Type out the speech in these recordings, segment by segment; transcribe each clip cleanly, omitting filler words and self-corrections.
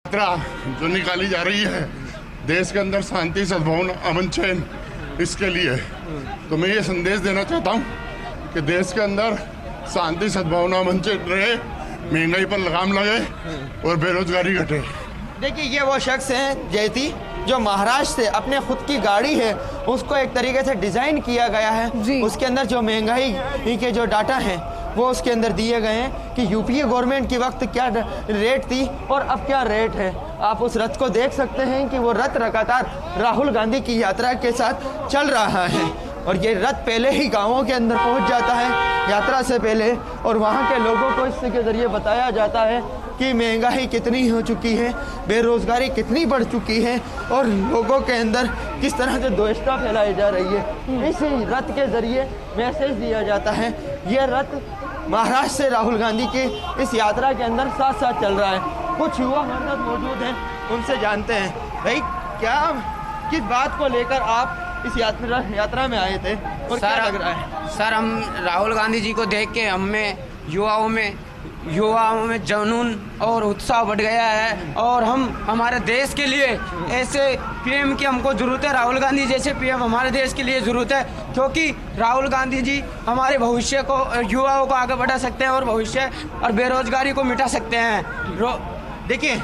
यात्रा जो निकाली जा रही है देश के अंदर शांति, सद्भावना, अमन, चैन, इसके लिए तो मैं ये संदेश देना चाहता हूँ कि देश के अंदर शांति, सद्भावना, अमन, चैन रहे, महंगाई पर लगाम लगे और बेरोजगारी घटे। देखिए, ये वो शख्स हैं जयती जो महाराष्ट्र से अपने खुद की गाड़ी है उसको एक तरीके से डिजाइन किया गया है। उसके अंदर जो महंगाई के जो डाटा हैं वो उसके अंदर दिए गए हैं कि यूपीए गवर्नमेंट के वक्त क्या रेट थी और अब क्या रेट है। आप उस रथ को देख सकते हैं कि वो रथ लगातार राहुल गांधी की यात्रा के साथ चल रहा है और ये रथ पहले ही गांवों के अंदर पहुंच जाता है यात्रा से पहले और वहां के लोगों को इसके जरिए बताया जाता है कि महंगाई कितनी हो चुकी है, बेरोजगारी कितनी बढ़ चुकी है और लोगों के अंदर किस तरह से द्वेषता फैलाई जा रही है। इसी रथ के जरिए मैसेज दिया जाता है। यह रथ महाराष्ट्र से राहुल गांधी की इस यात्रा के अंदर साथ साथ चल रहा है। कुछ युवा हमारे साथ मौजूद हैं, उनसे जानते हैं भाई क्या किस बात को लेकर आप इस यात्रा में आए थे और क्या लग रहा है? सर, हम राहुल गांधी जी को देख के हमें युवाओं में जुनून और उत्साह बढ़ गया है और हम हमारे देश के लिए ऐसे पीएम की हमको ज़रूरत है। राहुल गांधी जैसे पीएम हमारे देश के लिए ज़रूरत है क्योंकि राहुल गांधी जी हमारे भविष्य को, युवाओं को आगे बढ़ा सकते हैं और भविष्य और बेरोजगारी को मिटा सकते हैं। देखिए,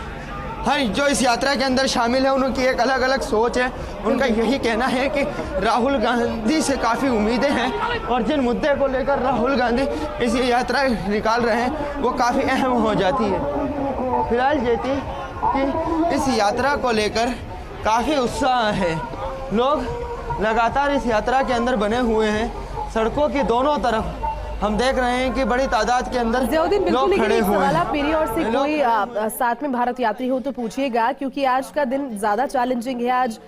हाँ, जो इस यात्रा के अंदर शामिल है उनकी एक अलग अलग सोच है। उनका यही कहना है कि राहुल गांधी से काफ़ी उम्मीदें हैं और जिन मुद्दे को लेकर राहुल गांधी इस यात्रा निकाल रहे हैं वो काफ़ी अहम हो जाती है। फिलहाल जयती कि इस यात्रा को लेकर काफ़ी उत्साह है, लोग लगातार इस यात्रा के अंदर बने हुए हैं। सड़कों की दोनों तरफ हम देख रहे हैं कि बड़ी तादाद के अंदर लोग खड़े हुए हैं। आप मेरी ओर से कोई साथ में भारत यात्री हो तो पूछिएगा क्योंकि आज का दिन ज्यादा चैलेंजिंग है। आज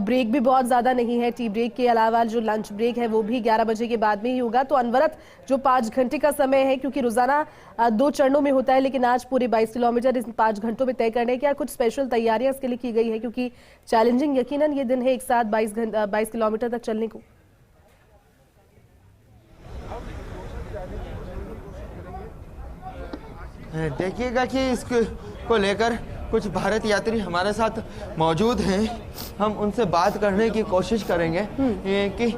ब्रेक भी बहुत ज्यादा नहीं है। टी ब्रेक के अलावा जो लंच ब्रेक है वो भी 11 बजे के बाद में ही होगा। तो अनवरत जो 5 घंटे का समय है, क्योंकि रोजाना 2 चरणों में होता है लेकिन आज पूरे 22 किलोमीटर इस 5 घंटों में तय करने की कुछ स्पेशल तैयारियां इसके लिए की गई है क्योंकि चैलेंजिंग यकीनन ये दिन है एक साथ 22 किलोमीटर तक चलने को। देखिएगा कि इसको लेकर कुछ भारत यात्री हमारे साथ मौजूद हैं, हम उनसे बात करने की कोशिश करेंगे कि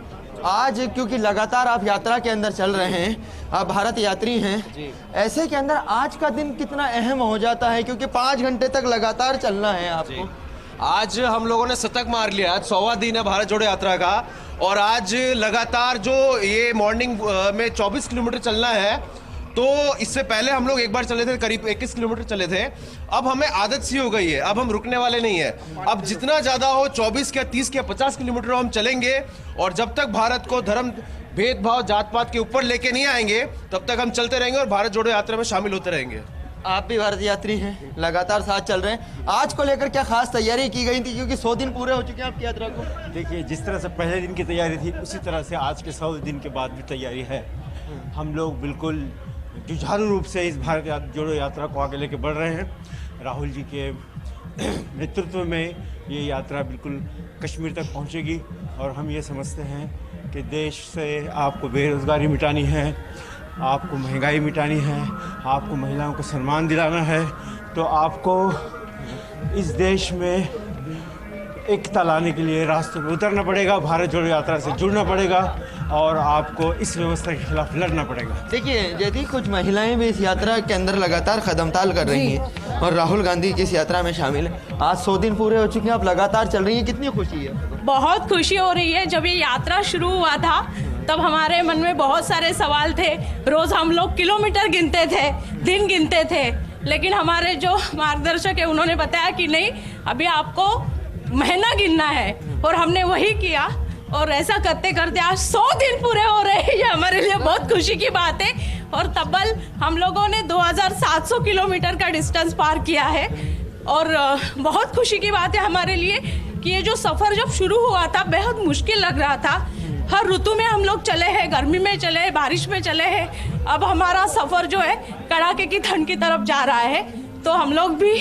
आज क्योंकि लगातार आप यात्रा के अंदर चल रहे हैं, आप भारत यात्री हैं, ऐसे के अंदर आज का दिन कितना अहम हो जाता है क्योंकि 5 घंटे तक लगातार चलना है आपको। आज हम लोगों ने शतक मार लिया। आज 100वां दिन है भारत जोड़ो यात्रा का और आज लगातार जो ये मॉर्निंग में 24 किलोमीटर चलना है, तो इससे पहले हम लोग एक बार चले थे करीब 21 किलोमीटर चले थे। अब हमें आदत सी हो गई है, अब हम रुकने वाले नहीं है। अब जितना ज़्यादा हो 24 या 30 या 50 किलोमीटर हम चलेंगे और जब तक भारत को धर्म भेदभाव जात पात के ऊपर लेके नहीं आएंगे तब तक हम चलते रहेंगे और भारत जोड़ो यात्रा में शामिल होते रहेंगे। आप भी भारत यात्री हैं, लगातार साथ चल रहे हैं। आज को लेकर क्या खास तैयारी की गई थी क्योंकि 100 दिन पूरे हो चुके हैं आपकी यात्रा को? देखिए, जिस तरह से पहले दिन की तैयारी थी उसी तरह से आज के 100 दिन के बाद भी तैयारी है। हम लोग बिल्कुल जुझारू रूप से इस भारत जोड़ो यात्रा को आगे लेके बढ़ रहे हैं। राहुल जी के नेतृत्व में ये यात्रा बिल्कुल कश्मीर तक पहुंचेगी और हम ये समझते हैं कि देश से आपको बेरोज़गारी मिटानी है, आपको महंगाई मिटानी है, आपको महिलाओं को सम्मान दिलाना है, तो आपको इस देश में एकता लाने के लिए रास्ते में उतरना पड़ेगा, भारत जोड़ो यात्रा से जुड़ना पड़ेगा और आपको इस व्यवस्था के खिलाफ लड़ना पड़ेगा। देखिए यदि कुछ महिलाएं भी इस यात्रा के अंदर लगातार कदमताल कर रही हैं और राहुल गांधी की इस यात्रा में शामिल है। आज 100 दिन पूरे हो चुके हैं, आप लगातार चल रही हैं, कितनी खुशी है? बहुत खुशी हो रही है। जब ये यात्रा शुरू हुआ था तब हमारे मन में बहुत सारे सवाल थे। रोज हम लोग किलोमीटर गिनते थे, दिन गिनते थे, लेकिन हमारे जो मार्गदर्शक है उन्होंने बताया कि नहीं, अभी आपको महीना गिनना है और हमने वही किया और ऐसा करते करते आज 100 दिन पूरे हो रहे हैं। ये हमारे लिए बहुत खुशी की बात है और तब्बल हम लोगों ने 2700 किलोमीटर का डिस्टेंस पार किया है और बहुत खुशी की बात है हमारे लिए कि ये जो सफ़र जब शुरू हुआ था बेहद मुश्किल लग रहा था। हर ऋतु में हम लोग चले हैं, गर्मी में चले हैं, बारिश में चले हैं। अब हमारा सफ़र जो है कड़ाके की ठंड की तरफ जा रहा है, तो हम लोग भी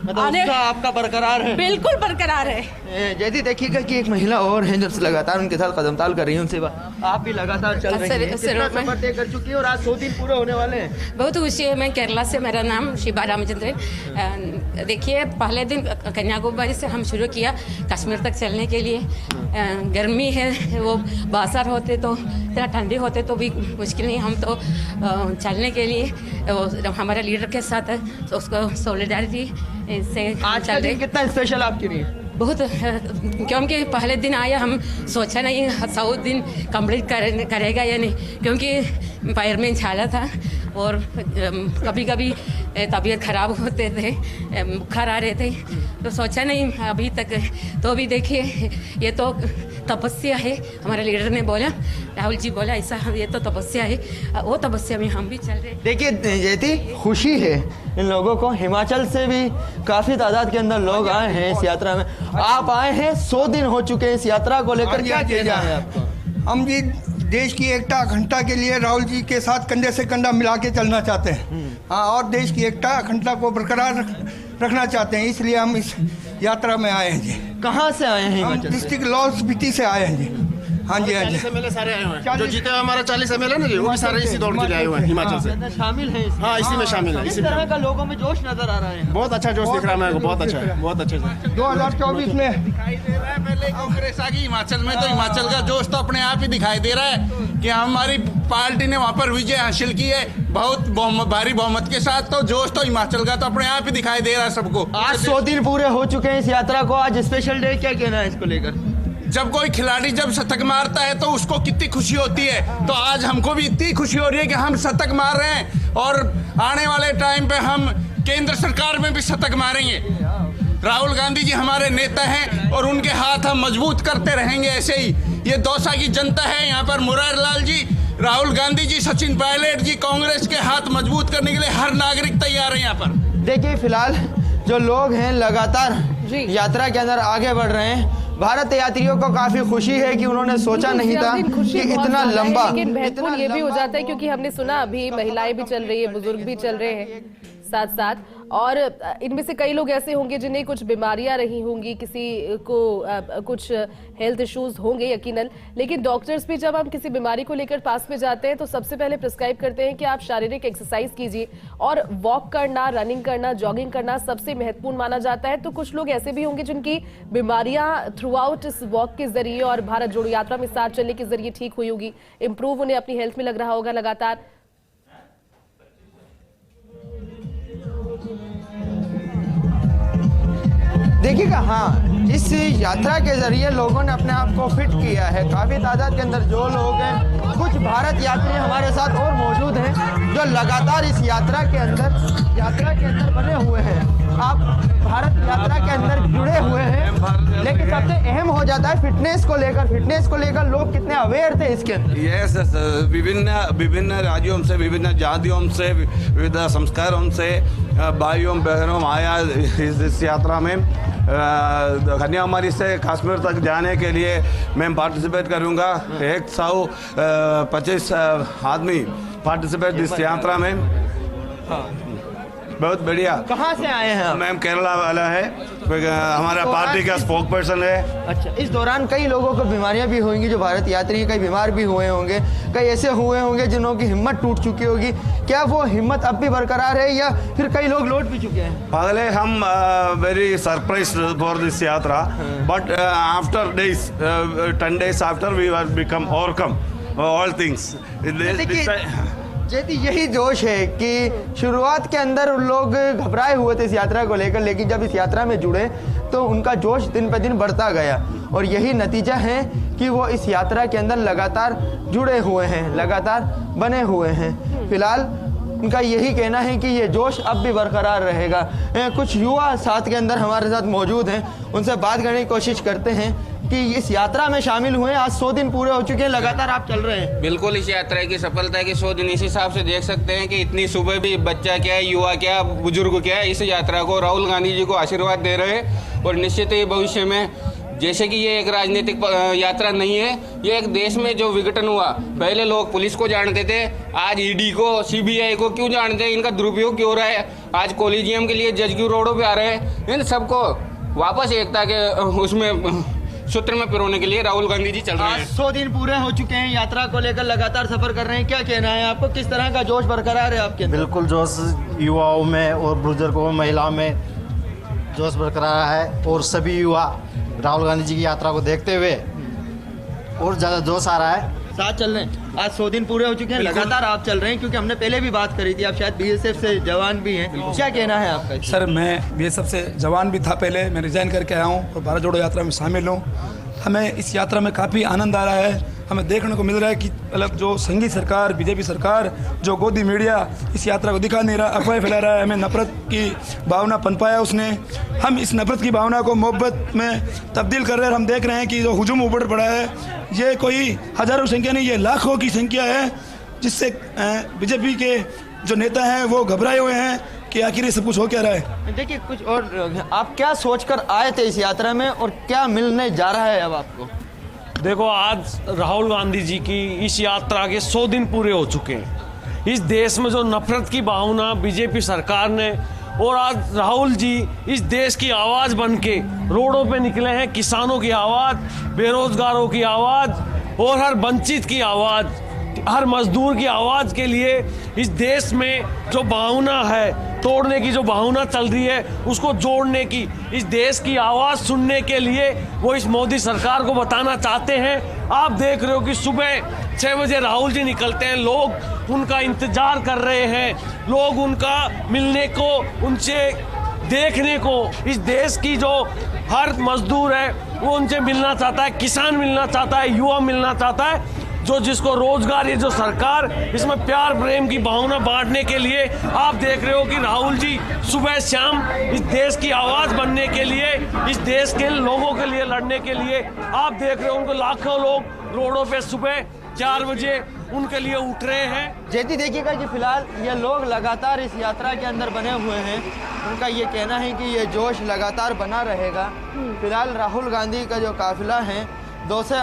आने उत्साह आपका बरकरार है। बिल्कुल बरकरार है। जैसे देखिएगा कि एक महिला और हैं जो लगातार उनके साथ कदम ताल कर रही हैं, उनसे आप भी लगातार चल रही हैं, कितना सफर तय कर चुकी है और आज 100 दिन पूरे होने वाले हैं। बहुत खुशी है। मैं केरला से, मेरा नाम शिबा रामचंद्रन। देखिए, पहले दिन कन्याकुमारी से हम शुरू किया कश्मीर तक चलने के लिए। गर्मी है, वो बाजार होते तो इतना ठंडी होते तो भी मुश्किल नहीं, हम तो चलने के लिए हमारे लीडर के साथ तो उसको सॉलिडारिटी से आज का दिन कितना स्पेशल आपके लिए? बहुत, क्योंकि पहले दिन आया, हम सोचा नहीं 100 दिन कंप्लीट करेगा या नहीं, क्योंकि पैर में छाला था और कभी कभी तबीयत ख़राब होते थे, बुखार आ रहे थे, तो सोचा नहीं अभी तक। तो अभी देखिए, ये तो तपस्या है। हमारे लीडर ने बोला, राहुल जी बोला ऐसा, ये तो तपस्या है, वो तपस्या में हम भी चल रहे। देखिए जयती, खुशी है इन लोगों को। हिमाचल से भी काफ़ी तादाद के अंदर लोग आए हैं इस यात्रा में। आप आए हैं, 100 दिन हो चुके हैं इस यात्रा को लेकर, क्या चीज़ा है आपको? हम जी देश की एकता अखंडता के लिए राहुल जी के साथ कंधे से कंधा मिला के चलना चाहते हैं। हाँ, और देश की एकता अखंडता को बरकरार रखना चाहते हैं, इसलिए हम इस यात्रा में आए हैं जी। कहाँ से आए हैं? हम डिस्ट्रिक्ट लाहौल स्पीति से आए हैं जी। हाँ जी, हाँ जी। 40 MLA सारे आए हुए हैं, जो जीते हुए हमारा 40 MLA ना जी, वो भी सारे इसी दौड़ के लिए आए हुए हैं हिमाचल से। शामिल है? हाँ, इसी में शामिल है। इस तरह का लोगों में जोश नजर आ रहा है। बहुत अच्छा जोश दिख रहा है मेरे को, बहुत अच्छा है, बहुत अच्छे से। 2024 में दिखाई दे रहा है। पहले कांग्रेस आ गई हिमाचल में, तो हिमाचल का जोश तो अपने आप ही दिखाई दे रहा है कि हमारी पार्टी ने वहाँ पर विजय हासिल की है बहुत भारी बहुमत के साथ। तो जोश तो हिमाचल का तो अपने आप ही दिखाई दे रहा है सबको। आज 100 दिन पूरे हो चुके हैं इस यात्रा को, आज स्पेशल डे, क्या कहना है इसको लेकर? जब कोई खिलाड़ी जब शतक मारता है तो उसको कितनी खुशी होती है, तो आज हमको भी इतनी खुशी हो रही है कि हम शतक मार रहे हैं और आने वाले टाइम पे हम केंद्र सरकार में भी शतक मारेंगे। राहुल गांधी जी हमारे नेता हैं और उनके हाथ हम मजबूत करते रहेंगे ऐसे ही। ये दौसा की जनता है, यहाँ पर मुरार लाल जी, राहुल गांधी जी, सचिन पायलट जी, कांग्रेस के हाथ मजबूत करने के लिए हर नागरिक तैयार है यहाँ पर। देखिए, फिलहाल जो लोग हैं लगातार यात्रा के अंदर आगे बढ़ रहे हैं। भारत यात्रियों को काफी खुशी है कि उन्होंने सोचा नहीं था कि इतना लंबा। लेकिन महत्वपूर्ण ये भी हो जाता है क्योंकि हमने सुना अभी महिलाएं भी चल रही है, बुजुर्ग भी चल रहे हैं साथ साथ, और इनमें से कई लोग ऐसे होंगे जिन्हें कुछ बीमारियां रही होंगी, किसी को कुछ हेल्थ इश्यूज होंगे यकीनन। लेकिन डॉक्टर्स भी जब हम किसी बीमारी को लेकर पास में जाते हैं तो सबसे पहले प्रिस्क्राइब करते हैं कि आप शारीरिक एक्सरसाइज कीजिए, और वॉक करना, रनिंग करना, जॉगिंग करना सबसे महत्वपूर्ण माना जाता है। तो कुछ लोग ऐसे भी होंगे जिनकी बीमारियां थ्रू आउट इस वॉक के जरिए और भारत जोड़ो यात्रा में साथ चलने के जरिए ठीक हुई होगी, इंप्रूव उन्हें अपनी हेल्थ में लग रहा होगा लगातार। देखिएगा, हाँ, इस यात्रा के जरिए लोगों ने अपने आप को फिट किया है। काफ़ी तादाद के अंदर जो लोग हैं, कुछ भारत यात्री हमारे साथ और मौजूद हैं जो लगातार इस यात्रा के अंदर बने हुए हैं। आप भारत यात्रा के अंदर जुड़े हुए हैं, लेकिन सबसे अहम हो जाता है फिटनेस को लेकर लोग कितने अवेयर थे इसके अंदर। यस, विभिन्न राज्यों से, विभिन्न जातियों से, विविध संस्कारों से भाइयों बहनों आया इस यात्रा में। कन्याकुमारी से कश्मीर तक जाने के लिए मैं पार्टिसिपेट करूंगा। 125 आदमी पार्टिसिपेट इस यात्रा में। बहुत बढ़िया। कहाँ से आए हैं आप? मैम केरला वाला है, हमारा पार्टी का स्पोक पर्सन है। अच्छा, इस दौरान कई लोगों को बीमारियां भी होंगी जो भारत यात्री हैं, कई बीमार भी हुए होंगे, कई ऐसे हुए होंगे जिन्हों की हिम्मत टूट चुकी होगी। क्या वो हिम्मत अब भी बरकरार है या फिर कई लोग लौट भी चुके हैं? पहले हम वेरी सरप्राइज फॉर दिस यात्रा, but after days 10 days after we are become overcome all things. जैसे यही जोश है कि शुरुआत के अंदर लोग घबराए हुए थे इस यात्रा को लेकर, लेकिन जब इस यात्रा में जुड़े तो उनका जोश दिन पे दिन बढ़ता गया, और यही नतीजा है कि वो इस यात्रा के अंदर लगातार जुड़े हुए हैं, लगातार बने हुए हैं। फिलहाल उनका यही कहना है कि ये जोश अब भी बरकरार रहेगा। कुछ युवा साथ के अंदर हमारे साथ मौजूद हैं, उनसे बात करने की कोशिश करते हैं कि इस यात्रा में शामिल हुए। आज 100 दिन पूरे हो चुके हैं, लगातार आप चल रहे हैं। बिल्कुल, इस यात्रा की सफलता के 100 दिन इस हिसाब से देख सकते हैं कि इतनी सुबह भी बच्चा क्या है, युवा क्या, बुजुर्ग क्या है, इस यात्रा को राहुल गांधी जी को आशीर्वाद दे रहे हैं, और निश्चित ही भविष्य में जैसे कि ये एक राजनीतिक यात्रा नहीं है, ये एक देश में जो विघटन हुआ, पहले लोग पुलिस को जानते थे, आज ईडी को, सीबीआई को क्यों जानते हैं, इनका दुरुपयोग क्यों हो रहा है, आज कॉलेजियम के लिए जज क्यों रोडों पे आ रहे हैं, इन सबको वापस एकता के उसमें सूत्र में पिरोने के लिए राहुल गांधी जी चल रहे हैं। 100 दिन पूरे हो चुके हैं, यात्रा को लेकर लगातार सफर कर रहे हैं, क्या कहना है आपको, किस तरह का जोश बरकरार है आपके अंदर? बिल्कुल जोश युवाओं में और बुजुर्गों में, महिलाओं में जोश बरकरार है और सभी युवा राहुल गांधी जी की यात्रा को देखते हुए और ज़्यादा जोश आ रहा है। साथ चल रहे हैं, आज 100 दिन पूरे हो चुके हैं, लगातार आप चल रहे हैं, क्योंकि हमने पहले भी बात करी थी, आप शायद बीएसएफ से जवान भी हैं, क्या कहना है आपका? सर, मैं बीएसएफ से जवान भी था पहले, मैं रिजाइन करके आया हूँ और भारत जोड़ो यात्रा में शामिल हूँ। हमें इस यात्रा में काफ़ी आनंद आ रहा है। हमें देखने को मिल रहा है कि अलग जो संघी सरकार, बीजेपी सरकार, जो गोदी मीडिया इस यात्रा को दिखा नहीं रहा, अफवाह फैला रहा है, हमें नफरत की भावना पनपाया उसने। हम इस नफरत की भावना को मोहब्बत में तब्दील कर रहे हैं। हम देख रहे हैं कि जो हुजूम उमड़ पड़ा है, ये कोई हज़ारों की संख्या नहीं, ये लाखों की संख्या है, जिससे बीजेपी के जो नेता हैं वो घबराए हुए हैं कि आखिर ये सब कुछ हो क्या रहा है। देखिए, कुछ और आप क्या सोचकर आए थे इस यात्रा में और क्या मिलने जा रहा है अब आपको? देखो, आज राहुल गांधी जी की इस यात्रा के 100 दिन पूरे हो चुके हैं। इस देश में जो नफरत की भावना बीजेपी सरकार ने, और आज राहुल जी इस देश की आवाज़ बन के रोडों पे निकले हैं, किसानों की आवाज़, बेरोजगारों की आवाज़ और हर वंचित की आवाज़, हर मजदूर की आवाज़ के लिए इस देश में जो भावना है, तोड़ने की जो भावना चल रही है, उसको जोड़ने की, इस देश की आवाज़ सुनने के लिए वो इस मोदी सरकार को बताना चाहते हैं। आप देख रहे हो कि सुबह 6 बजे राहुल जी निकलते हैं, लोग उनका इंतजार कर रहे हैं, लोग उनका मिलने को, उनसे देखने को, इस देश की जो हर मजदूर है वो उनसे मिलना चाहता है, किसान मिलना चाहता है, युवा मिलना चाहता है, जो जिसको रोजगार, ये जो सरकार इसमें प्यार प्रेम की भावना बांटने के लिए आप देख रहे हो कि राहुल जी सुबह शाम इस देश की आवाज़ बनने के लिए, इस देश के लोगों के लिए लड़ने के लिए आप देख रहे हो उनको लाखों लोग रोडों पे सुबह 4 बजे उनके लिए उठ रहे हैं। जैती देखिएगा कि फिलहाल ये लोग लगातार इस यात्रा के अंदर बने हुए हैं, उनका ये कहना है कि ये जोश लगातार बना रहेगा। फिलहाल राहुल गांधी का जो काफिला है दोसा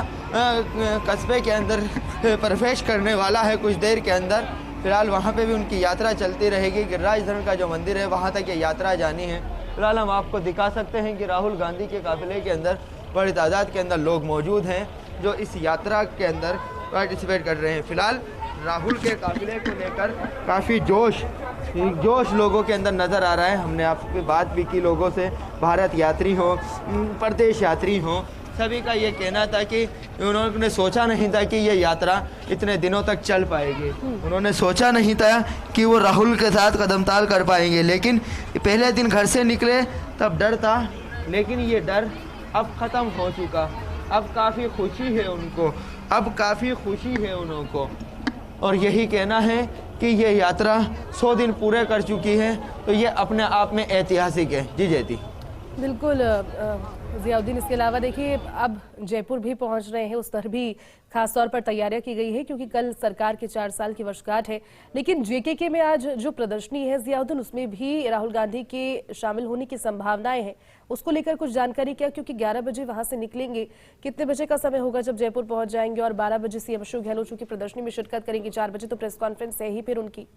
कस्बे के अंदर प्रवेश करने वाला है कुछ देर के अंदर। फिलहाल वहाँ पे भी उनकी यात्रा चलती रहेगी। गिरिराज धरण का जो मंदिर है वहाँ तक ये यात्रा जानी है। फिलहाल हम आपको दिखा सकते हैं कि राहुल गांधी के काफिले के अंदर बड़ी तादाद के अंदर लोग मौजूद हैं जो इस यात्रा के अंदर पार्टिसिपेट कर रहे हैं। फिलहाल राहुल के काफिले को लेकर काफ़ी जोश लोगों के अंदर नज़र आ रहा है। हमने आपसे बात भी की लोगों से, भारत यात्री हो, प्रदेश यात्री हो, सभी का ये कहना था कि उन्होंने सोचा नहीं था कि ये यात्रा इतने दिनों तक चल पाएगी। उन्होंने सोचा नहीं था कि वो राहुल के साथ कदमताल कर पाएंगे। लेकिन पहले दिन घर से निकले तब डर था, लेकिन ये डर अब ख़त्म हो चुका। अब काफ़ी खुशी है उनको, अब काफ़ी खुशी है उनको, और यही कहना है कि ये यात्रा 100 दिन पूरे कर चुकी है, तो ये अपने आप में ऐतिहासिक है। जी जयती। बिल्कुल ज़ियाउद्दीन, इसके अलावा देखिए अब जयपुर भी पहुंच रहे हैं, उस तरह भी खास तौर पर तैयारियां की गई है क्योंकि कल सरकार के 4 साल की वर्षगांठ है। लेकिन जेकेके में आज जो प्रदर्शनी है ज़ियाउद्दीन, उसमें भी राहुल गांधी के शामिल होने की संभावनाएं हैं, उसको लेकर कुछ जानकारी क्या? क्योंकि 11 बजे वहां से निकलेंगे, कितने बजे का समय होगा जब जयपुर पहुंच जाएंगे? और 12 बजे सीएम अशोक गहलोत चूंकि प्रदर्शनी में शिरकत करेंगे, 4 बजे तो प्रेस कॉन्फ्रेंस है ही फिर उनकी।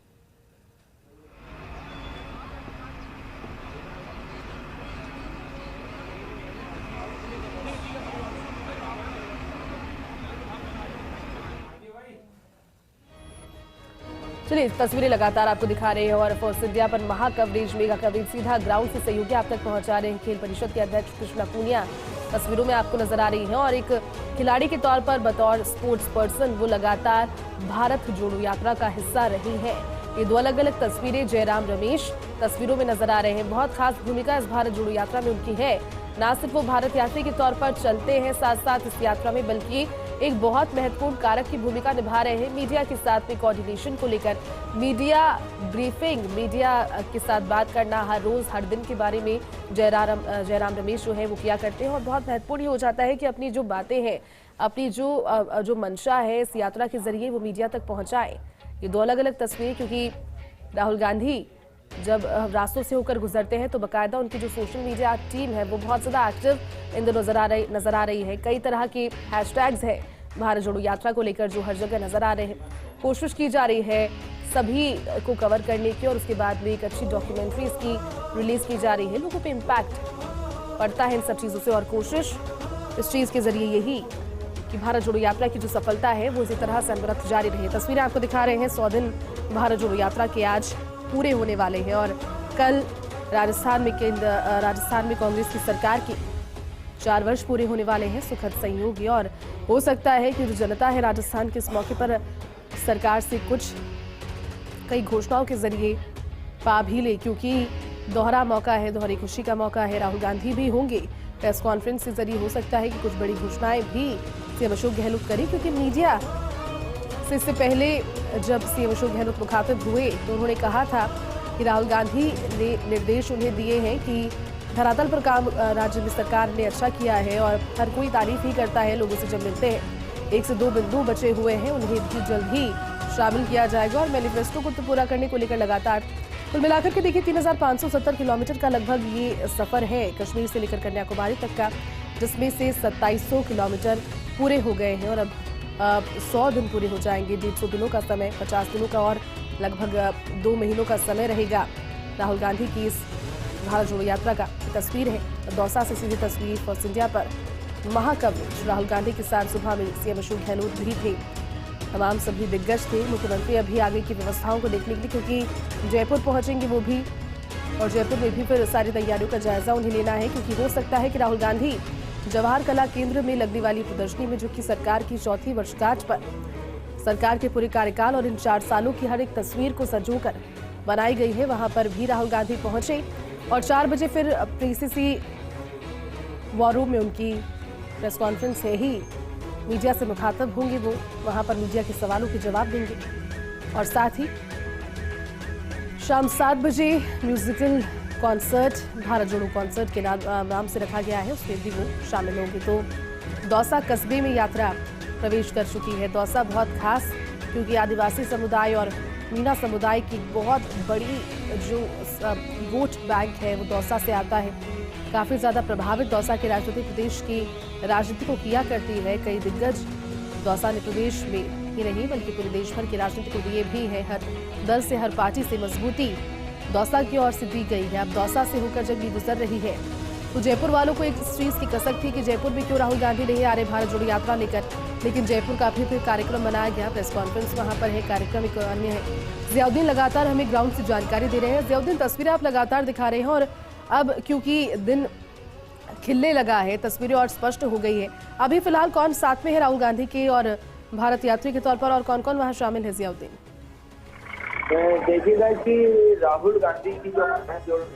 चलिए, तस्वीरें लगातार आपको दिखा रहे हैं और फोर्स इंडिया पर महा कवरेज, मेगा कवरेज सीधा ग्राउंड से सहयोगी आप तक पहुंचा रहे हैं। खेल परिषद के अध्यक्ष कृष्णा पूनिया तस्वीरों में आपको नजर आ रही हैं और एक खिलाड़ी के तौर पर बतौर स्पोर्ट्स पर्सन वो लगातार भारत जोड़ो यात्रा का हिस्सा रही है। ये 2 अलग अलग तस्वीरें जयराम रमेश तस्वीरों में नजर आ रहे हैं। बहुत खास भूमिका इस भारत जोड़ो यात्रा में उनकी है। ना सिर्फ वो भारत यात्री के तौर पर चलते हैं साथ साथ इस यात्रा में, बल्कि एक बहुत महत्वपूर्ण कारक की भूमिका निभा रहे हैं मीडिया के साथ में कोऑर्डिनेशन को लेकर। मीडिया ब्रीफिंग, मीडिया के साथ बात करना हर रोज हर दिन के बारे में जयराम रमेश जो है वो किया करते हैं और बहुत महत्वपूर्ण हो जाता है कि अपनी जो बातें हैं, अपनी जो मंशा है इस यात्रा के जरिए वो मीडिया तक पहुंचाएं। ये 2 अलग अलग तस्वीरें, क्योंकि राहुल गांधी जब रास्तों से होकर गुजरते हैं तो बाकायदा उनकी जो सोशल मीडिया टीम है वो बहुत ज़्यादा एक्टिव इन दिनों नज़र आ रही है। कई तरह के हैशटैग्स है भारत जोड़ो यात्रा को लेकर जो हर जगह नज़र आ रहे हैं। कोशिश की जा रही है सभी को कवर करने की और उसके बाद में एक अच्छी डॉक्यूमेंट्री इसकी रिलीज़ की जा रही है। लोगों पे इम्पैक्ट पड़ता है इन सब चीज़ों से और कोशिश इस चीज़ के ज़रिए यही कि भारत जोड़ो यात्रा की जो सफलता है वो इसी तरह से अनवरत जारी रहे। तस्वीरें आपको दिखा रहे हैं 100 दिन भारत जोड़ो यात्रा के आज पूरे होने वाले हैं और कल राजस्थान में कांग्रेस की सरकार की 4 वर्ष पूरे होने वाले हैं। सुखद संयोग है और हो सकता है कि जो जनता है राजस्थान के इस मौके पर सरकार से कुछ कई घोषणाओं के जरिए पा भी ले, क्योंकि दोहरा मौका है, दोहरी खुशी का मौका है। राहुल गांधी भी होंगे प्रेस कॉन्फ्रेंस के जरिए, हो सकता है कि कुछ बड़ी घोषणाएं भी सीएम अशोक गहलोत करें, क्योंकि मीडिया से इससे पहले जब सीएम अशोक गहलोत मुखातिब हुए तो उन्होंने कहा था कि राहुल गांधी ने निर्देश उन्हें दिए हैं कि धरातल पर काम राज्य में सरकार ने अच्छा किया है और हर कोई तारीफ ही करता है। लोगों से जब मिलते हैं 1 से 2 बिंदु बचे हुए हैं उन्हें भी जल्द ही शामिल किया जाएगा और मैनिफेस्टो को तो पूरा करने को लेकर लगातार कुल मिलाकर के देखिए 3570 किलोमीटर का लगभग ये सफर है कश्मीर से लेकर कन्याकुमारी तक का, जिसमें से 2700 किलोमीटर पूरे हो गए हैं और अब 100 दिन पूरे हो जाएंगे। 150 दिनों का समय, 50 दिनों का और लगभग 2 महीनों का समय रहेगा राहुल गांधी की इस भारत जोड़ो यात्रा का। तस्वीर है दौसा से सीधी तस्वीर फर्स्ट इंडिया पर महाकवरेज। राहुल गांधी के साथ सुबह में सीएम अशोक गहलोत भी थे, तमाम सभी दिग्गज थे। मुख्यमंत्री अभी आगे की व्यवस्थाओं को देखने के लिए क्योंकि जयपुर पहुंचेंगे वो भी, और जयपुर में भी फिर सारी तैयारियों का जायजा उन्हें लेना है, क्योंकि हो सकता है कि राहुल गांधी जवाहर कला केंद्र में लगने वाली प्रदर्शनी में, जो कि सरकार की 4वीं वर्षगांठ पर सरकार के पूरे कार्यकाल और इन 4 सालों की हर एक तस्वीर को संजोकर बनाई गई है, वहां पर भी राहुल गांधी पहुंचे और 4 बजे फिर पीसीसी वॉर रूम में उनकी प्रेस कॉन्फ्रेंस है ही, मीडिया से मुखातब होंगे वो, वहां पर मीडिया के सवालों के जवाब देंगे और साथ ही शाम 7 बजे म्यूजिकल कॉन्सर्ट भारत जोड़ो कॉन्सर्ट के नाम से रखा गया है, उसमें भी वो शामिल होंगे। तो दौसा कस्बे में यात्रा प्रवेश कर चुकी है। दौसा बहुत खास क्योंकि आदिवासी समुदाय और मीना समुदाय की बहुत बड़ी जो वोट बैंक है वो दौसा से आता है। काफ़ी ज़्यादा प्रभावित दौसा की राजनीति प्रदेश की राजनीति को किया करती है। कई दिग्गज दौसा ने प्रदेश में ही नहीं बल्कि पूरे देश भर की राजनीति को दिए भी है। हर दल से, हर पार्टी से मजबूती दौसा की ओर से दी गई है। अब दौसा से होकर जब ये गुजर रही है तो जयपुर वालों को एक इस चीज़ की कसक थी कि जयपुर में क्यों राहुल गांधी नहीं आ रहे भारत जोड़ो यात्रा लेकर, लेकिन जयपुर का भी फिर कार्यक्रम बनाया गया। प्रेस कॉन्फ्रेंस वहां पर है, कार्यक्रम एक अन्य है। जियाउद्दीन लगातार हमें ग्राउंड से जानकारी दे रहे हैं। जियाउद्दीन, तस्वीरें आप लगातार दिखा रहे हैं और अब क्योंकि दिन खिलने लगा है, तस्वीरें और स्पष्ट हो गई है। अभी फिलहाल कौन साथ में है राहुल गांधी के और भारत यात्री के तौर पर, और कौन कौन वहाँ शामिल है? जियाउद्दीन, देखिएगा कि राहुल गांधी की जो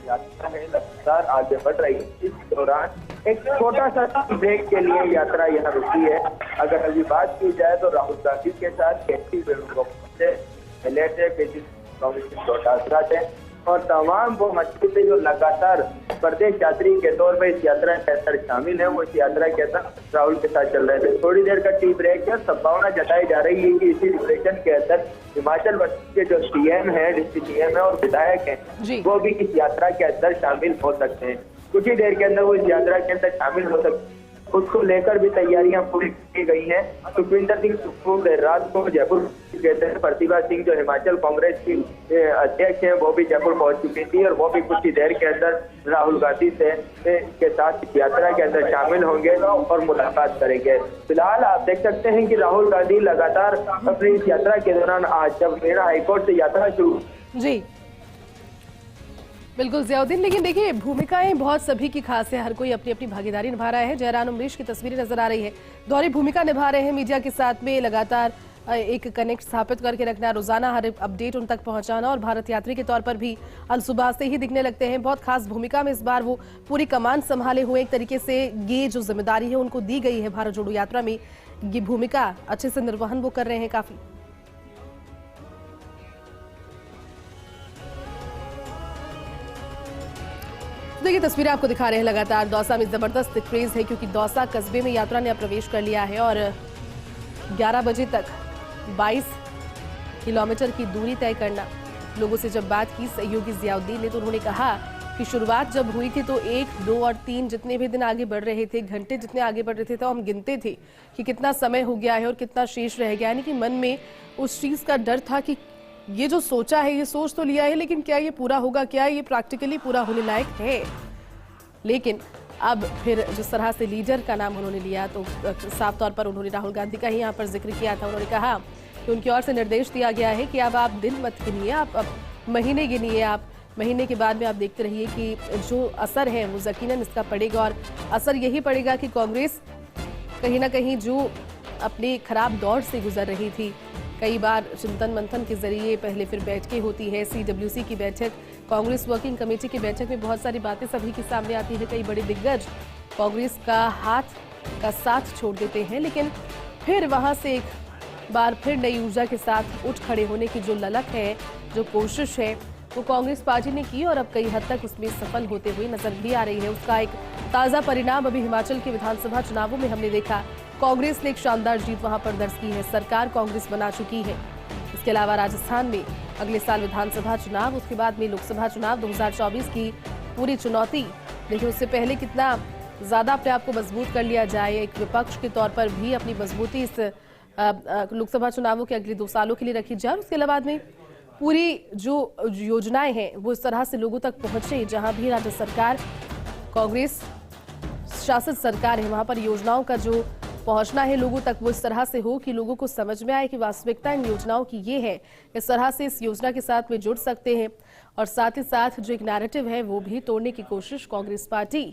यात्रा है लगातार आगे बढ़ रही है। इस दौरान एक छोटा सा ब्रेक के लिए यात्रा यहाँ रुकी है। अगर अभी बात की जाए तो राहुल गांधी के साथ केसी वेणुगोपाल चौटाला थे और तमाम वो मछली से जो लगातार प्रदेश यात्री के तौर पर इस यात्रा के अंदर शामिल है, वो इस यात्रा के अंदर राहुल के साथ चल रहे थे। थोड़ी देर का टी ब्रेक है। संभावना जताई जा रही है कि इसी ड्यूरेशन के अंदर हिमाचल प्रदेश के जो सीएम है, डिप्टी सीएम है और विधायक है, वो भी इस यात्रा के अंदर शामिल हो सकते हैं। कुछ ही देर के अंदर वो इस यात्रा के अंदर शामिल हो सकते हैं। उसको लेकर भी तैयारियां पूरी की गई हैं। सुखविंदर सिंह सुक्खू देर रात को जयपुर कहते हैं। प्रतिभा सिंह जो हिमाचल कांग्रेस की अध्यक्ष हैं वो भी जयपुर पहुंच चुकी थी और वो भी कुछ ही देर के अंदर राहुल गांधी से के साथ यात्रा के अंदर शामिल होंगे और मुलाकात करेंगे। फिलहाल आप देख सकते हैं कि राहुल गांधी लगातार अपनी इस यात्रा के दौरान आज जब मेरा हाईकोर्ट से यात्रा शुरू जी बिल्कुल जियाउद्दीन, लेकिन देखिए भूमिकाएं बहुत सभी की खास है, हर कोई अपनी अपनी भागीदारी निभा रहा है। जयराम अमरीश की तस्वीरें नजर आ रही है, दोहरी भूमिका निभा रहे हैं मीडिया के साथ में, लगातार एक कनेक्ट स्थापित करके रखना, रोजाना हर अपडेट उन तक पहुंचाना और भारत यात्री के तौर पर भी अल सुबह से ही दिखने लगते हैं। बहुत खास भूमिका में इस बार वो पूरी कमान संभाले हुए, एक तरीके से ये जो जिम्मेदारी है उनको दी गई है भारत जोड़ो यात्रा में, ये भूमिका अच्छे से निर्वहन वो कर रहे हैं काफी। देखिए तस्वीरें आपको दिखा रहे हैं लगातार। दौसा में जबरदस्त क्रेज है क्योंकि दौसा कस्बे में यात्रा ने प्रवेश कर लिया है और 11 बजे तक 22 किलोमीटर की दूरी तय करना लोगों से जब बात की सहयोगी जियाउद्दीन ने, तो उन्होंने कहा कि शुरुआत जब हुई थी तो 1, 2 और 3 जितने भी दिन आगे बढ़ रहे थे, घंटे जितने आगे बढ़ रहे थे, तो हम गिनते थे कि कितना समय हो गया है और कितना शेष रह गया। यानी कि मन में उस चीज़ का डर था कि ये जो सोचा है, ये सोच तो लिया है, लेकिन क्या ये पूरा होगा, क्या ये प्रैक्टिकली पूरा होने लायक है। लेकिन अब फिर जिस तरह से लीडर का नाम उन्होंने लिया, तो साफ तौर पर उन्होंने राहुल गांधी का ही यहाँ पर जिक्र किया था। उन्होंने कहा कि उनकी ओर से निर्देश दिया गया है कि अब आप दिन मत गिनिए, आप महीने गिनिए, आप महीने के बाद में आप देखते रहिए कि जो असर है वो यकीनन इसका पड़ेगा। और असर यही पड़ेगा कि कांग्रेस कहीं ना कहीं जो अपने खराब दौर से गुजर रही थी, कई बार चिंतन मंथन के जरिए पहले फिर बैठकें होती है, CWC की बैठक, कांग्रेस वर्किंग कमेटी की बैठक में बहुत सारी बातें सभी के सामने आती है। कई बड़े दिग्गज कांग्रेस का हाथ का साथ छोड़ देते हैं, लेकिन फिर वहां से एक बार फिर नई ऊर्जा के साथ उठ खड़े होने की जो ललक है, जो कोशिश है, वो कांग्रेस पार्टी ने की और अब कई हद तक उसमें सफल होते हुए नजर भी आ रही है। उसका एक ताजा परिणाम अभी हिमाचल के विधानसभा चुनावों में हमने देखा। कांग्रेस ने एक शानदार जीत वहां पर दर्ज की है, सरकार कांग्रेस बना चुकी है। इसके अलावा राजस्थान में अगले साल विधानसभा चुनाव, उसके बाद में लोकसभा चुनाव 2024 की पूरी चुनौती। लेकिन उससे पहले कितना ज्यादा अपने आप को मजबूत कर लिया जाए, एक विपक्ष के तौर पर भी अपनी मजबूती इस लोकसभा चुनावों के अगले 2 सालों के लिए रखी जाए। उसके बाद में पूरी जो योजनाएं हैं वो इस तरह से लोगों तक पहुंचे, जहां भी राज्य सरकार, कांग्रेस शासित सरकार है, वहां पर योजनाओं का जो पहुंचना है लोगों तक वो इस तरह से हो कि लोगों को समझ में आए कि वास्तविकता इन योजनाओं की ये है। इस तरह से इस योजना के साथ में जुड़ सकते हैं और साथ ही साथ जो एक नैरेटिव है वो भी तोड़ने की कोशिश कांग्रेस पार्टी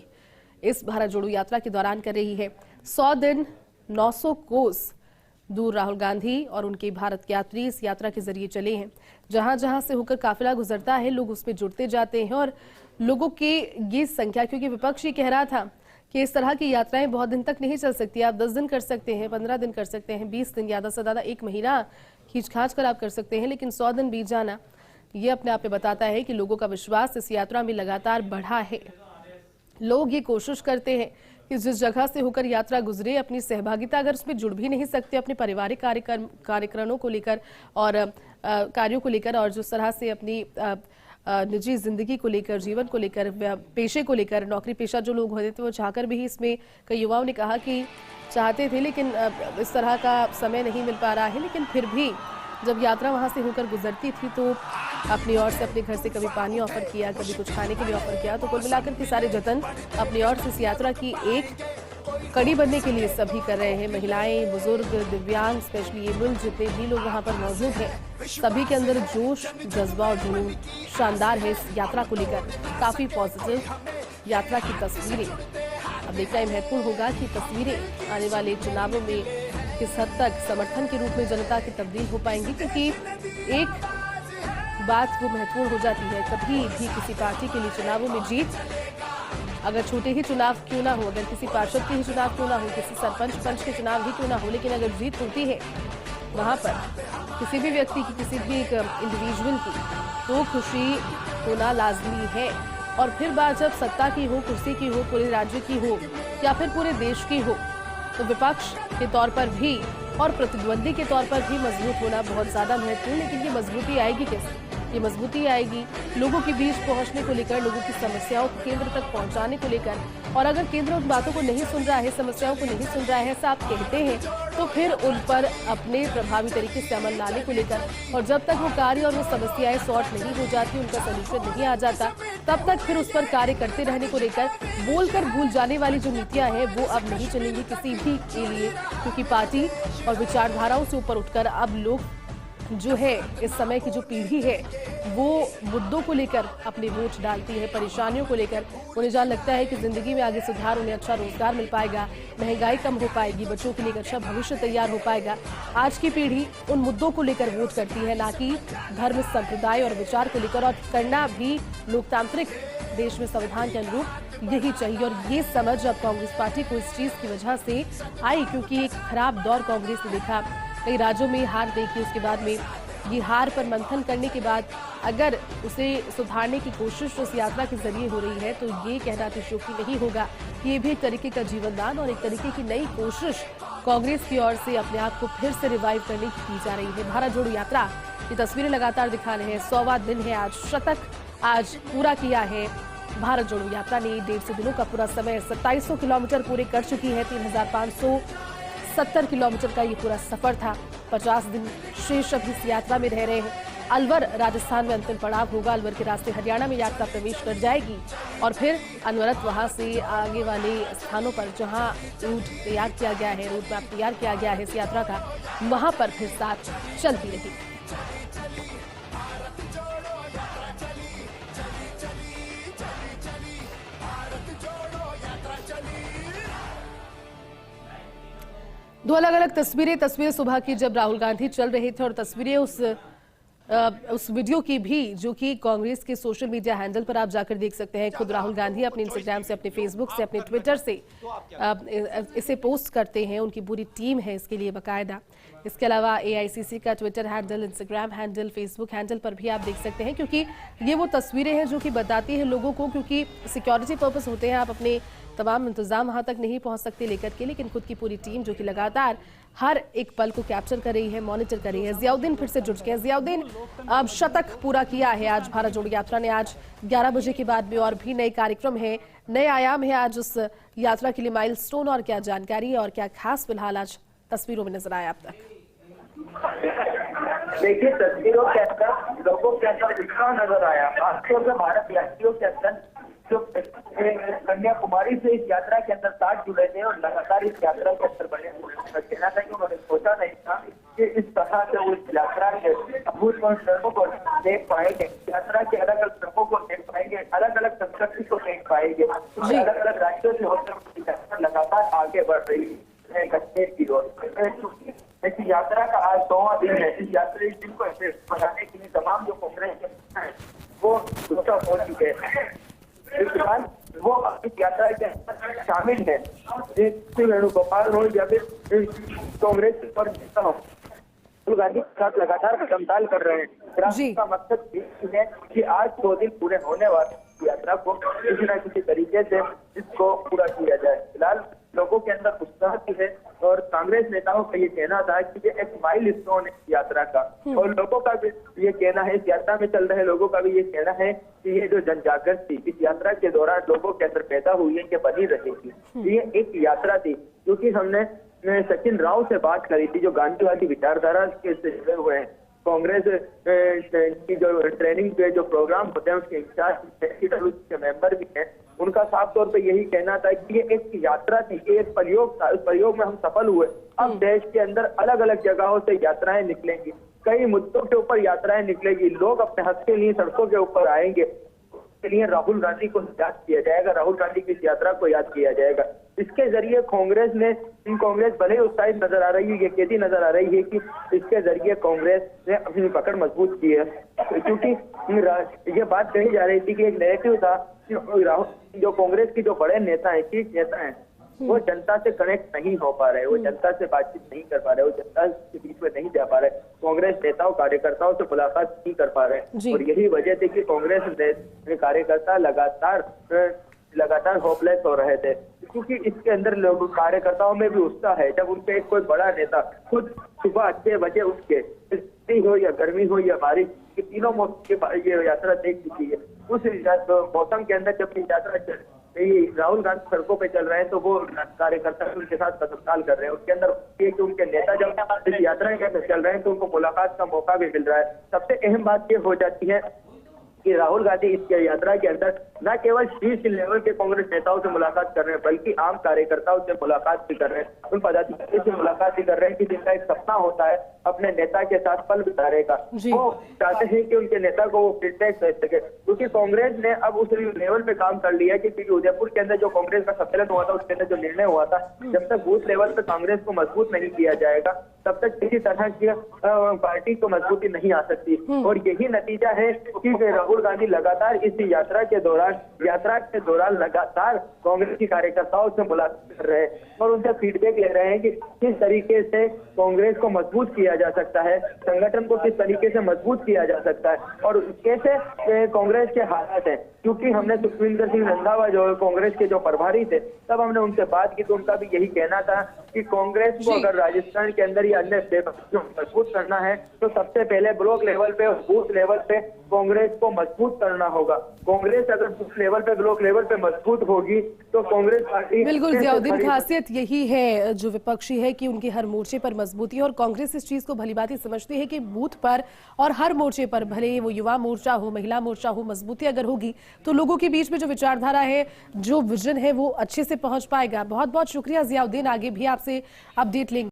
इस भारत जोड़ो यात्रा के दौरान कर रही है। 100 दिन 900 कोस दूर राहुल गांधी और उनके भारत यात्री इस यात्रा के जरिए चले हैं। जहां जहां से होकर काफिला गुजरता है, लोग उसमें जुड़ते जाते हैं और लोगों की ये संख्या, क्योंकि विपक्ष ये कह रहा था कि इस तरह की यात्राएं बहुत दिन तक नहीं चल सकती, आप 10 दिन कर सकते हैं, 15 दिन कर सकते हैं, 20 दिन, ज्यादा से ज्यादा 1 महीना खींच खांच कर आप कर सकते हैं, लेकिन 100 दिन बीत जाना ये अपने आप में बताता है कि लोगों का विश्वास इस यात्रा में लगातार बढ़ा है। लोग ये कोशिश करते हैं कि जिस जगह से होकर यात्रा गुजरे, अपनी सहभागिता अगर उसमें जुड़ भी नहीं सकते अपने पारिवारिक कार्यक्रमों को लेकर और कार्यों को लेकर, और जिस तरह से अपनी निजी जिंदगी को लेकर, जीवन को लेकर, पेशे को लेकर, नौकरी पेशा जो लोग होते थे वो चाहकर भी इसमें कई युवाओं ने कहा कि चाहते थे, लेकिन इस तरह का समय नहीं मिल पा रहा है। लेकिन फिर भी जब यात्रा वहां से होकर गुजरती थी तो अपनी ओर से अपने घर से कभी पानी ऑफर किया, कभी कुछ खाने के लिए ऑफर किया, तो कुल मिलाकर के सारे जतन अपनी ओर से इस यात्रा की एक कड़ी बनने के लिए सभी कर रहे हैं। महिलाएं, बुजुर्ग, दिव्यांग, स्पेशली एबल जितने भी लोग वहां पर मौजूद हैं, सभी के अंदर जोश, जज्बा और जुनून शानदार है इस यात्रा को लेकर। काफी पॉजिटिव यात्रा की तस्वीरें अब देखना ही महत्वपूर्ण होगा कि तस्वीरें आने वाले चुनावों में किस हद तक समर्थन के रूप में जनता की तब्दील हो पाएंगी, क्योंकि एक बात वो महत्वपूर्ण हो जाती है, कभी भी किसी पार्टी के लिए चुनावों में जीत, अगर छोटे ही चुनाव क्यों ना हो, अगर किसी पार्षद के ही चुनाव क्यों ना हो, किसी सरपंच पंच के चुनाव ही क्यों ना हो, लेकिन अगर जीत होती है वहां पर किसी भी व्यक्ति की, किसी भी एक इंडिविजुअल की, तो खुशी होना लाजमी है। और फिर बात जब सत्ता की हो, कुर्सी की हो, पूरे राज्य की हो या फिर पूरे देश की हो, तो विपक्ष के तौर पर भी और प्रतिद्वंदी के तौर पर भी मजबूत होना बहुत ज्यादा महत्वपूर्ण। लेकिन ये मजबूती आएगी कैसे? ये मजबूती आएगी लोगों के बीच पहुंचने को लेकर, लोगों की समस्याओं को केंद्र तक पहुंचाने को लेकर। और अगर केंद्र उन बातों को नहीं सुन रहा है, समस्याओं को नहीं सुन रहा है, ऐसा आप कहते हैं, तो फिर उन पर अपने प्रभावी तरीके से अमल लाने को लेकर, और जब तक वो कार्य और वो समस्याएं सॉर्ट नहीं हो जाती, उनका सोल्यूशन नहीं आ जाता, तब तक फिर उस पर कार्य करते रहने को लेकर बोलकर भूल जाने वाली जो नीतियां हैं वो अब नहीं चलेंगी किसी भी के लिए, क्योंकि पार्टी और विचारधाराओं से ऊपर उठकर अब लोग जो है, इस समय की जो पीढ़ी है वो मुद्दों को लेकर अपने वोट डालती है, परेशानियों को लेकर। उन्हें जान लगता है कि जिंदगी में आगे सुधार, उन्हें अच्छा रोजगार मिल पाएगा, महंगाई कम हो पाएगी, बच्चों के लिए एक अच्छा भविष्य तैयार हो पाएगा। आज की पीढ़ी उन मुद्दों को लेकर वोट करती है, ना कि धर्म, संप्रदाय और विचार को लेकर, और करना भी लोकतांत्रिक देश में संविधान के अनुरूप यही चाहिए। और ये समझ अब कांग्रेस पार्टी को इस चीज की वजह से आई, क्योंकि एक खराब दौर कांग्रेस ने देखा, कई राज्यों में हार देखी, उसके बाद में ये हार पर मंथन करने के बाद अगर उसे सुधारने की कोशिश इस यात्रा के जरिए हो रही है तो ये कहना अतिशयोक्ति नहीं होगा कि ये भी एक तरीके का जीवनदान और एक तरीके की नई कोशिश कांग्रेस की ओर से अपने आप को फिर से रिवाइव करने की जारी है। भारत जोड़ो यात्रा की तस्वीरें लगातार दिखा रहे हैं। 100वां दिन है आज, शतक आज पूरा किया है भारत जोड़ो यात्रा ने। 150 दिनों का पूरा समय 2700 किलोमीटर पूरे कर चुकी है। 3570 किलोमीटर का ये पूरा सफर था। 50 दिन शेष अभी इस यात्रा में रह रहे हैं। अलवर राजस्थान में अंतिम पड़ाव होगा। अलवर के रास्ते हरियाणा में यात्रा प्रवेश कर जाएगी और फिर अनवरत वहां से आगे वाले स्थानों पर जहां रूट तैयार किया गया है, रूट मैप तैयार किया गया है इस यात्रा का, वहां पर फिर साथ चलती रहेगी। दो अलग अलग तस्वीरें सुबह की जब राहुल गांधी चल रहे थे और तस्वीरें उस वीडियो की भी जो कि कांग्रेस के सोशल मीडिया हैंडल पर आप जाकर देख सकते हैं। खुद राहुल गांधी अपने इंस्टाग्राम से, अपने फेसबुक से, अपने ट्विटर से इसे पोस्ट करते हैं। उनकी पूरी टीम है इसके लिए बाकायदा। इसके अलावा AICC का Twitter handle, Instagram handle, Facebook handle पर भी आप देख सकते हैं, क्योंकि ये वो तस्वीरें हैं जो कि बताती हैं लोगों को, क्योंकि सिक्योरिटी पर्पस होते हैं, आप अपने तमाम इंतजाम वहां तक नहीं पहुंच सकते लेकर के, लेकिन खुद की पूरी टीम जो कि लगातार हर एक पल को कैप्चर कर रही है, मॉनिटर कर रही है। जियाउद्दीन फिर से जुट गए। जियाउद्दीन, अब शतक पूरा किया है आज भारत जोड़ो यात्रा ने। आज 11 बजे के बाद में और भी नए कार्यक्रम है, नए आयाम है आज उस यात्रा के लिए। माइलस्टोन और क्या जानकारी है और क्या खास फिलहाल आज तस्वीरों में नजर आया अब तक? देखिए, तस्वीरों के अंदर लोगों के अंदर उत्साह नजर आया, खासतौर से भारत यात्रियों के अंदर जो कन्याकुमारी से इस यात्रा के अंदर साथ जुड़े थे और लगातार इस यात्रा के अंदर बने हुए। कहना था कि उन्होंने सोचा नहीं था कि इस तरह से उस यात्रा के अभूतपूर्व क्षणों को देख पाएंगे, यात्रा के अलग अलग क्षणों को देख पाएंगे, अलग अलग संस्कृति को देख पाएंगे, अलग अलग राज्यों से होकर यात्रा लगातार आगे बढ़ रही है कश्मीर की ओर। इस यात्रा का आज 100वां दिन है। इस यात्रा दिन को बनाने के लिए तमाम जो कांग्रेस के हैं वो दूसरा हो चुके हैं। इसके बाद वो इस यात्रा के अंदर शामिल है। वेणुगोपाल हो या फिर कांग्रेस पर नेता हो, राहुल गांधी के साथ लगातार कदमताल कर रहे हैं। का मकसद ये है कि आज 2 दिन पूरे होने वाली यात्रा को किसी न किसी तरीके से इसको पूरा किया जाए। फिलहाल लोगों के अंदर उत्साह भी है और कांग्रेस नेताओं का ये कहना था कि ये एक माइलस्टोन है यात्रा का, और लोगों का भी ये कहना है, इस यात्रा में चल रहे लोगों का भी ये कहना है कि ये जो जनजागृति इस यात्रा के दौरान लोगों के अंदर पैदा हुई है, ये बनी रहेगी। ये एक यात्रा थी, क्योंकि हमने सचिन राव से बात करी थी जो गांधीवादी विचारधारा के से जुड़े हुए हैं। कांग्रेस की जो ट्रेनिंग के जो प्रोग्राम होते हैं उसके इंचार्ज के मेंबर भी हैं। उनका साफ तौर पे यही कहना था कि ये एक यात्रा थी, ये एक प्रयोग था, इस प्रयोग में हम सफल हुए। अब देश के अंदर अलग अलग जगहों से यात्राएं निकलेंगी, कई मुद्दों के ऊपर यात्राएं निकलेगी, लोग अपने हक के लिए सड़कों के ऊपर आएंगे। के लिए राहुल गांधी को याद किया जाएगा, राहुल गांधी की इस यात्रा को याद किया जाएगा। इसके जरिए कांग्रेस भले ही उत्साहित नजर आ रही है, ये कहती नजर आ रही है कि इसके जरिए कांग्रेस ने अपनी पकड़ मजबूत की है, क्योंकि ये बात कही जा रही थी कि एक नैरेटिव था कि जो कांग्रेस की जो बड़े नेता है, शीर्ष नेता है, वो जनता से कनेक्ट नहीं हो पा रहे, वो जनता से बातचीत नहीं कर पा रहे, वो जनता के बीच में नहीं जा पा रहे, कांग्रेस नेताओं कार्यकर्ताओं से मुलाकात नहीं कर पा रहे। और यही वजह थी कि कांग्रेस कार्यकर्ता लगातार होपलेस हो रहे थे, क्योंकि इसके अंदर लोग कार्यकर्ताओं में भी उत्साह है। जब उनके कोई बड़ा नेता खुद सुबह 6 बजे उठ के, सर्दी हो या गर्मी हो या बारिश, ये तीनों मौसम की ये यात्रा देख चुकी है, उस मौसम के अंदर जब ये यात्रा राहुल गांधी सड़कों पे चल रहे हैं तो वो कार्यकर्ता उनके साथ कदमताल कर रहे हैं। उसके अंदर ये कि उनके नेता जब इस यात्रा के अंदर चल रहे हैं तो उनको मुलाकात का मौका भी मिल रहा है। सबसे अहम बात ये हो जाती है कि राहुल गांधी इस यात्रा के अंदर न केवल शीर्ष लेवल के कांग्रेस नेताओं से मुलाकात कर रहे हैं, बल्कि आम कार्यकर्ताओं से मुलाकात भी कर रहे हैं, उन पदाधिकारियों से मुलाकात भी कर रहे हैं कि जिनका एक सपना होता है अपने नेता के साथ पल बिताने का। वो चाहते हैं कि उनके नेता को वो फीडबैक दे सके, क्योंकि कांग्रेस ने अब उस लेवल पे काम कर लिया कि क्योंकि उदयपुर के अंदर जो कांग्रेस का सम्मेलन हुआ था, उसके अंदर जो निर्णय हुआ था, जब तक बूथ लेवल पे कांग्रेस को मजबूत नहीं किया जाएगा तब तक किसी तरह की पार्टी को मजबूती नहीं आ सकती। और यही नतीजा है कि राहुल गांधी लगातार इस यात्रा के दौरान दौरान, यात्रा के दौरान लगातार कांग्रेस के कार्यकर्ताओं से मुलाकात कर रहे हैं और उनसे फीडबैक ले रहे हैं कि किस तरीके से कांग्रेस को मजबूत किया जा सकता है, संगठन को किस तरीके से मजबूत किया जा सकता है और कैसे कांग्रेस के हालात हैं। क्योंकि हमने सुखविंदर सिंह रंधावा जो कांग्रेस के जो प्रभारी थे, तब हमने उनसे बात की तो उनका भी यही कहना था कि कांग्रेस को अगर राजस्थान के अंदर या अन्य स्टेट मजबूत करना है तो सबसे पहले ब्लॉक लेवल पे और बूथ लेवल पे कांग्रेस को मजबूत करना होगा। कांग्रेस अगर बूथ लेवल पे, ब्लॉक लेवल पे मजबूत होगी तो कांग्रेस पार्टी बिल्कुल जियाउद्दीन, खासियत यही है जो विपक्षी है कि उनकी हर मोर्चे पर मजबूती है और कांग्रेस इस चीज को भलीभांति समझती है कि बूथ पर और हर मोर्चे पर, भले वो युवा मोर्चा हो, महिला मोर्चा हो, मजबूती अगर होगी तो लोगों के बीच में जो विचारधारा है, जो विजन है, वो अच्छे से पहुंच पाएगा। बहुत बहुत शुक्रिया जियाउद्दीन, आगे भी आपसे अपडेट लेंगे।